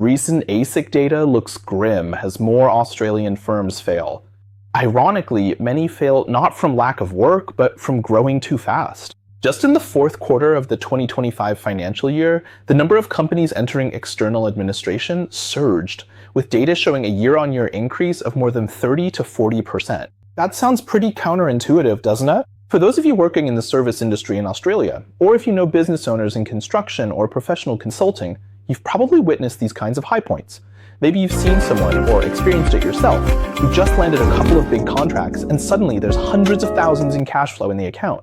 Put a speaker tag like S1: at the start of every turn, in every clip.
S1: Recent ASIC data looks grim as more Australian firms fail. Ironically, many fail not from lack of work, but from growing too fast. Just in the fourth quarter of the 2025 financial year, the number of companies entering external administration surged, with data showing a year-on-year increase of more than 30 to 40%. That sounds pretty counterintuitive, doesn't it? For those of you working in the service industry in Australia, or if you know business owners in construction or professional consulting, you've probably witnessed these kinds of high points. Maybe you've seen someone or experienced it yourself who just landed a couple of big contracts and suddenly there's hundreds of thousands in cash flow in the account.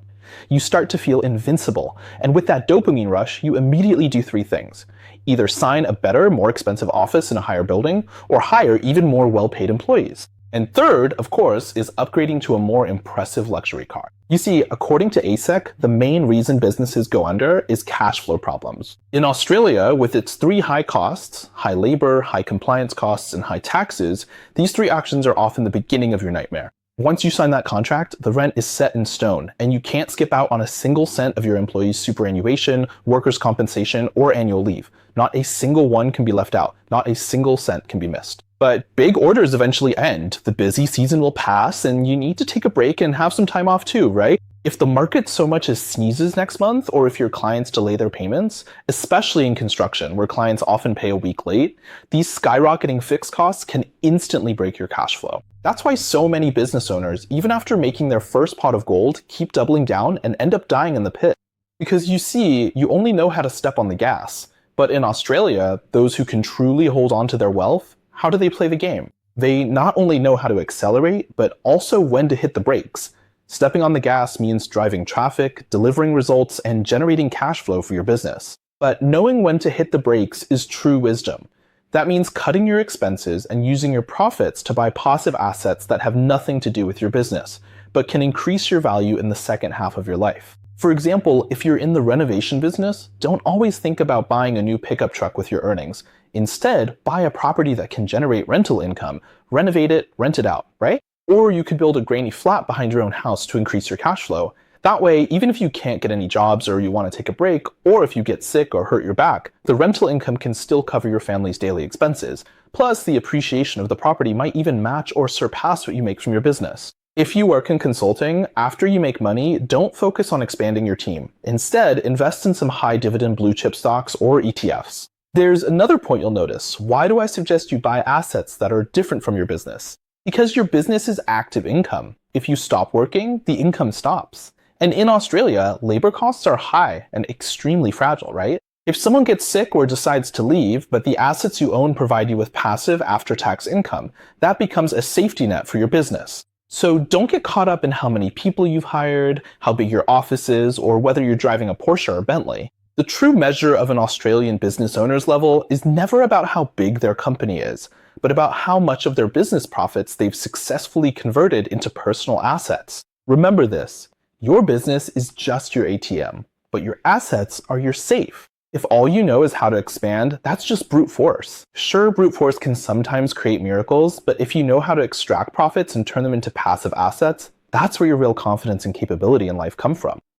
S1: You start to feel invincible, and with that dopamine rush, you immediately do three things. Either sign a better, more expensive office in a higher building, or hire even more well-paid employees. And third, of course, is upgrading to a more impressive luxury car. You see, according to ASIC, the main reason businesses go under is cash flow problems. In Australia, with its three high costs, high labor, high compliance costs, and high taxes, these three actions are often the beginning of your nightmare. Once you sign that contract, the rent is set in stone, and you can't skip out on a single cent of your employees' superannuation, workers' compensation, or annual leave. Not a single one can be left out. Not a single cent can be missed. But big orders eventually end. The busy season will pass, and you need to take a break and have some time off too, right? If the market so much as sneezes next month, or if your clients delay their payments, especially in construction, where clients often pay a week late, these skyrocketing fixed costs can instantly break your cash flow. That's why so many business owners, even after making their first pot of gold, keep doubling down and end up dying in the pit. Because you see, you only know how to step on the gas. But in Australia, those who can truly hold on to their wealth, how do they play the game? They not only know how to accelerate, but also when to hit the brakes. Stepping on the gas means driving traffic, delivering results, and generating cash flow for your business. But knowing when to hit the brakes is true wisdom. That means cutting your expenses and using your profits to buy passive assets that have nothing to do with your business, but can increase your value in the second half of your life. For example, if you're in the renovation business, don't always think about buying a new pickup truck with your earnings. Instead, buy a property that can generate rental income, renovate it, rent it out, right? Or you could build a grainy flat behind your own house to increase your cash flow. That way, even if you can't get any jobs or you want to take a break, or if you get sick or hurt your back, the rental income can still cover your family's daily expenses. Plus, the appreciation of the property might even match or surpass what you make from your business. If you work in consulting, after you make money, don't focus on expanding your team. Instead, invest in some high dividend blue chip stocks or ETFs. There's another point you'll notice. Why do I suggest you buy assets that are different from your business? Because your business is active income. If you stop working, the income stops. And in Australia, labor costs are high and extremely fragile, right? If someone gets sick or decides to leave, but the assets you own provide you with passive after-tax income, that becomes a safety net for your business. So don't get caught up in how many people you've hired, how big your office is, or whether you're driving a Porsche or Bentley. The true measure of an Australian business owner's level is never about how big their company is, but about how much of their business profits they've successfully converted into personal assets. Remember this, your business is just your ATM, but your assets are your safe. If all you know is how to expand, that's just brute force. Sure, brute force can sometimes create miracles, but if you know how to extract profits and turn them into passive assets, that's where your real confidence and capability in life come from.